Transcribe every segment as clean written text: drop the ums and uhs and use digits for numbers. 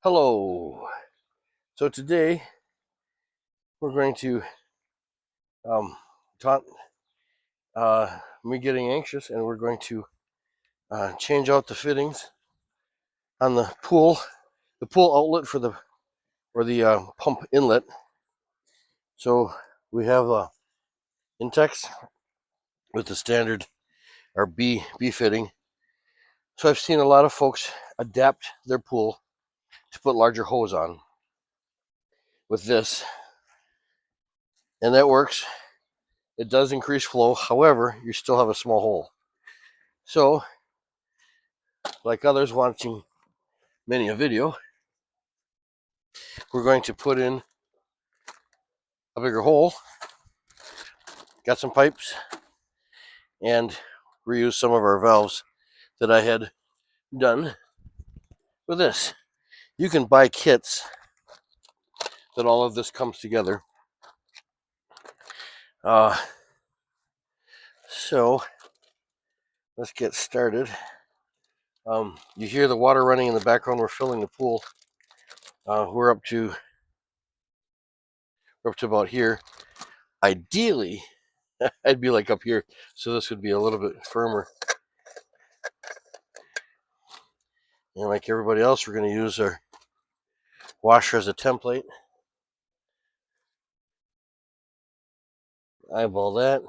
Hello. So today we're going to taunt me getting anxious, and we're going to change out the fittings on the pool outlet for the pump inlet. So we have a Intex with the standard or B fitting. So I've seen a lot of folks adapt their pool to put larger hose on with this, and that works. It does increase flow. However, you still have a small hole. So, like others watching many a video, we're going to put in a bigger hole, got some pipes, and reuse some of our valves that I had done with this. You can buy kits that all of this comes together. Uh, so let's get started. You hear the water running in the background. We're filling the pool. We're up to about here. Ideally, I'd be like up here, so this would be a little bit firmer. And like everybody else, we're going to use our washer as a template. Eyeball that.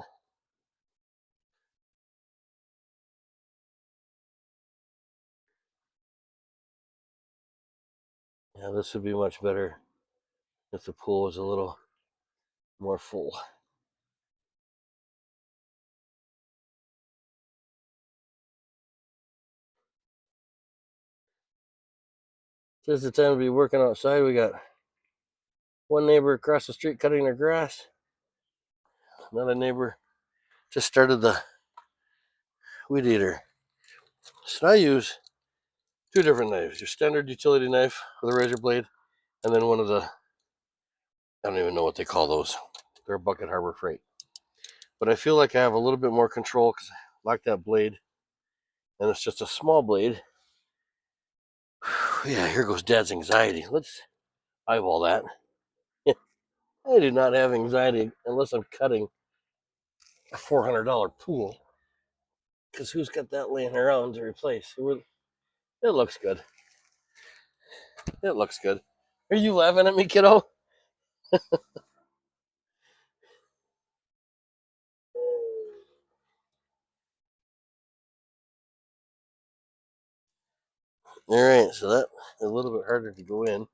Yeah, this would be much better if the pool was a little more full. Just the time to be working outside. We got one neighbor across the street cutting their grass. Another neighbor just started the weed eater. So I use two different knives. Your standard utility knife with a razor blade, and then one of the, I don't even know what they call those. They're a Bucket Harbor Freight. But I feel like I have a little bit more control because I like that blade, and it's just a small blade. Yeah, here goes Dad's anxiety. Let's eyeball that. I do not have anxiety unless I'm cutting a $400 pool. Because who's got that laying around to replace? It looks good. It looks good. Are you laughing at me, kiddo? All right, so that's a little bit harder to go in.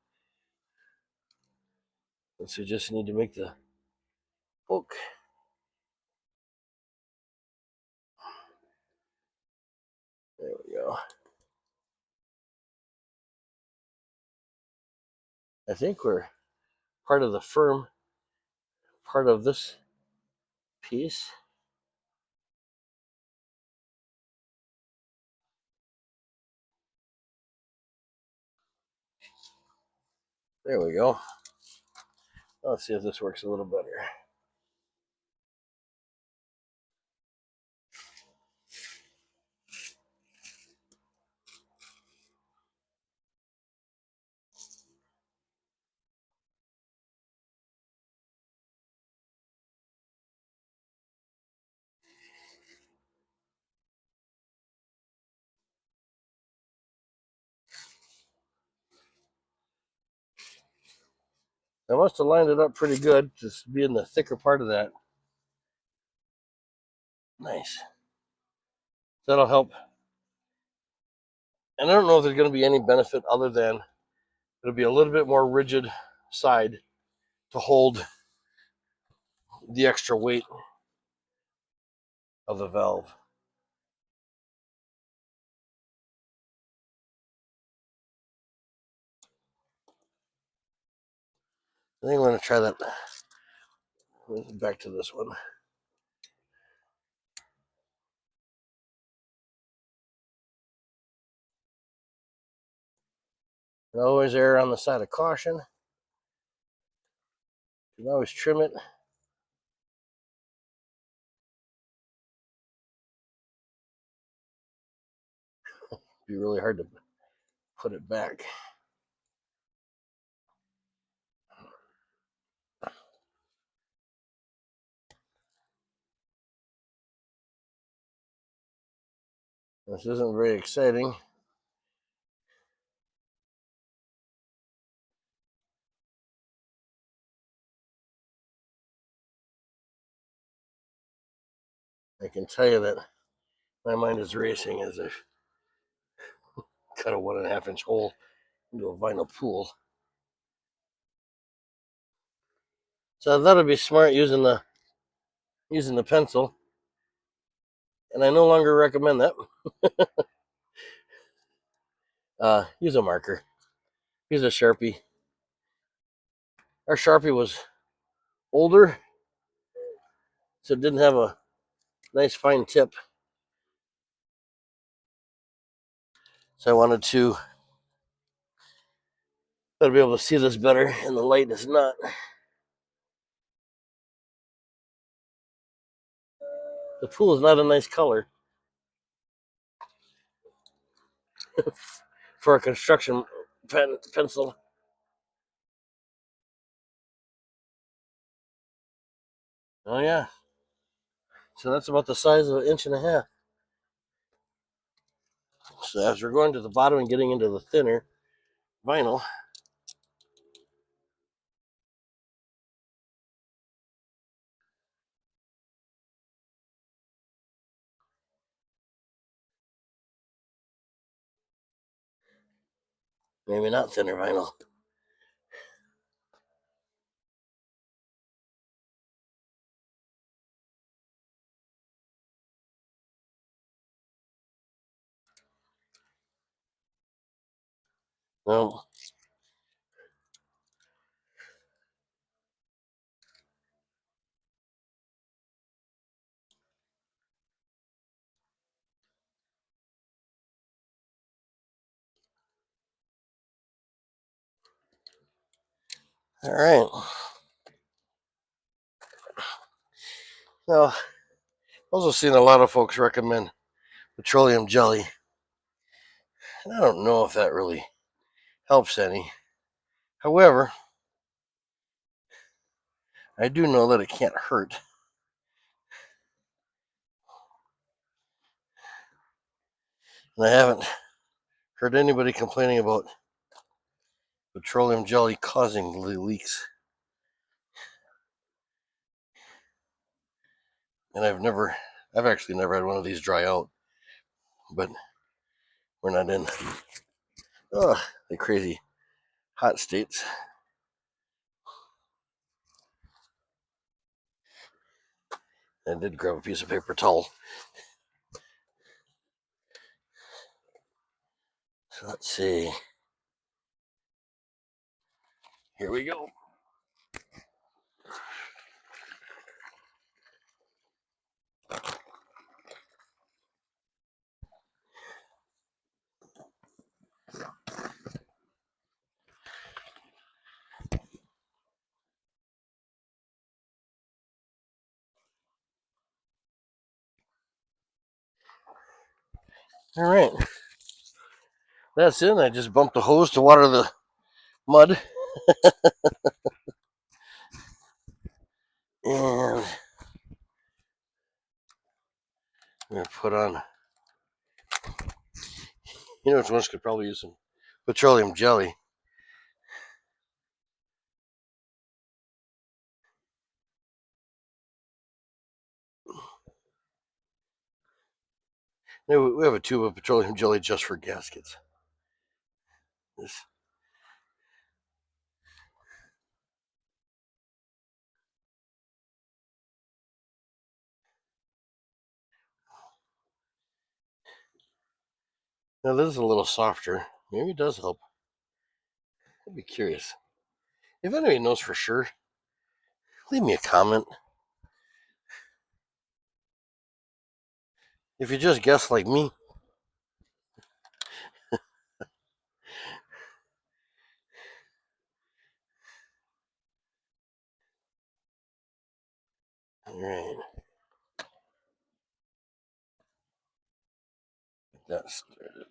So you just need to make the poke. There we go. I think we're part of the firm part of this piece. There we go. Let's see if this works a little better. I must have lined it up pretty good, just being the thicker part of that. Nice. That'll help. And I don't know if there's going to be any benefit other than it'll be a little bit more rigid side to hold the extra weight of the valve. I think I'm going to try that. Back to this one. And always err on the side of caution. You can always trim it. It'd be really hard to put it back. This isn't very exciting. I can tell you that my mind is racing as I cut a 1.5 inch hole into a vinyl pool. So I thought it'd be smart using the pencil, and I no longer recommend that. Use a marker. Use a Sharpie. Our Sharpie was older, so it didn't have a nice fine tip. So I wanted to be able to see this better, and the light is not. The pool is not a nice color for a construction pencil. Oh yeah. So that's about the size of 1.5 inches. So as we're going to the bottom and getting into the thinner vinyl, maybe not thinner vinyl. Well, all right. Now, I've also seen a lot of folks recommend petroleum jelly, and I don't know if that really helps any. However, I do know that it can't hurt. And I haven't heard anybody complaining about petroleum jelly causing leaks. And I've actually never had one of these dry out. But we're not in the crazy hot states. I did grab a piece of paper towel. So let's see. Here we go. All right. That's it. I just bumped the hose to water the mud. And I'm going to put on, which ones could probably use some petroleum jelly. We have a tube of petroleum jelly just for gaskets. This. Now this is a little softer. Maybe it does help. I'd be curious. If anybody knows for sure, leave me a comment. If you just guess like me. All right. That started.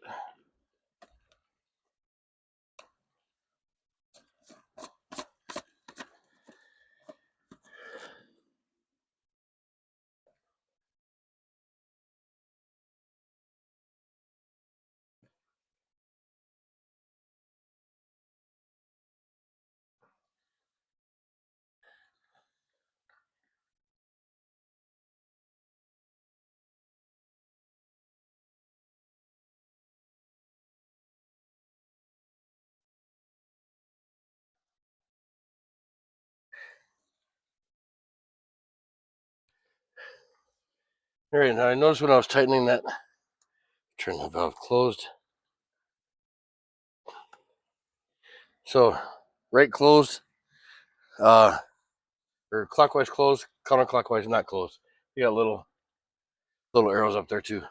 All right, now I noticed when I was tightening that, turn the valve closed. So right closed, or clockwise closed, counterclockwise not closed. You got little arrows up there too.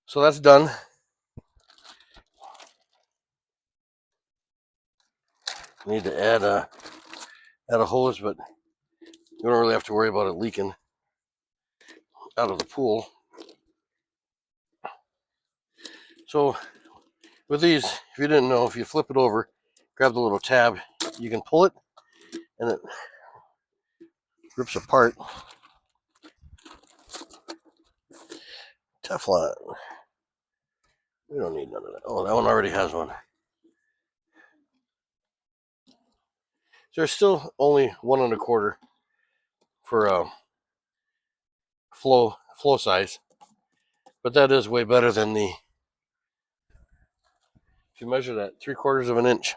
So that's done. Need to add a hose, but you don't really have to worry about it leaking out of the pool. So with these, if you didn't know, if you flip it over, grab the little tab, you can pull it and it rips apart. Teflon. We don't need none of that. Oh, that one already has one. There's still only 1 1/4 for flow size, but that is way better than the, if you measure that, 3/4 of an inch.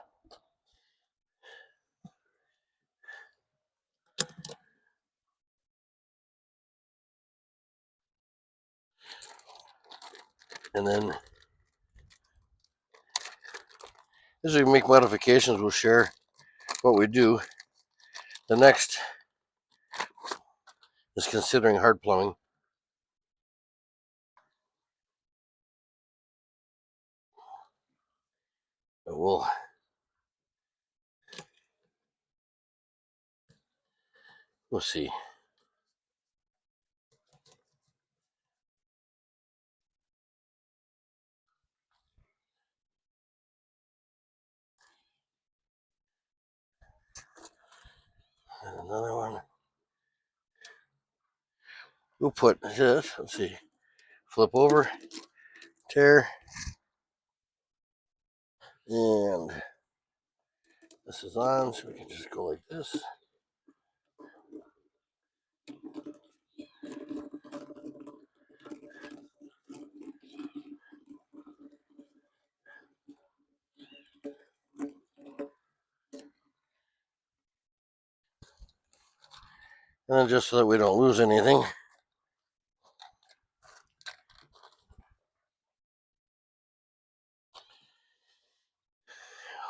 And then as we make modifications, we'll share what we do. The next is considering hard plumbing. But we'll see. And another one. We'll put this, let's see, flip over, tear, and this is on, so we can just go like this. And then just so that we don't lose anything,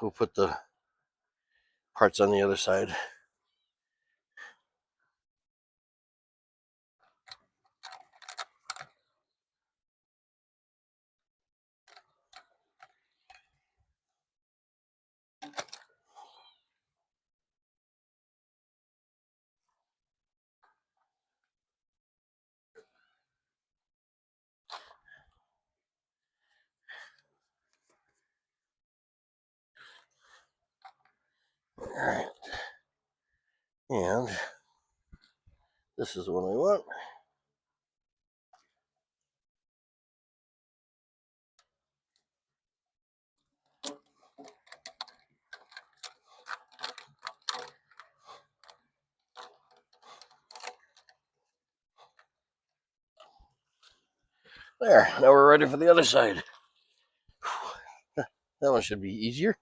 we'll put the parts on the other side. All right. And this is the one we want. There, now we're ready for the other side. That one should be easier.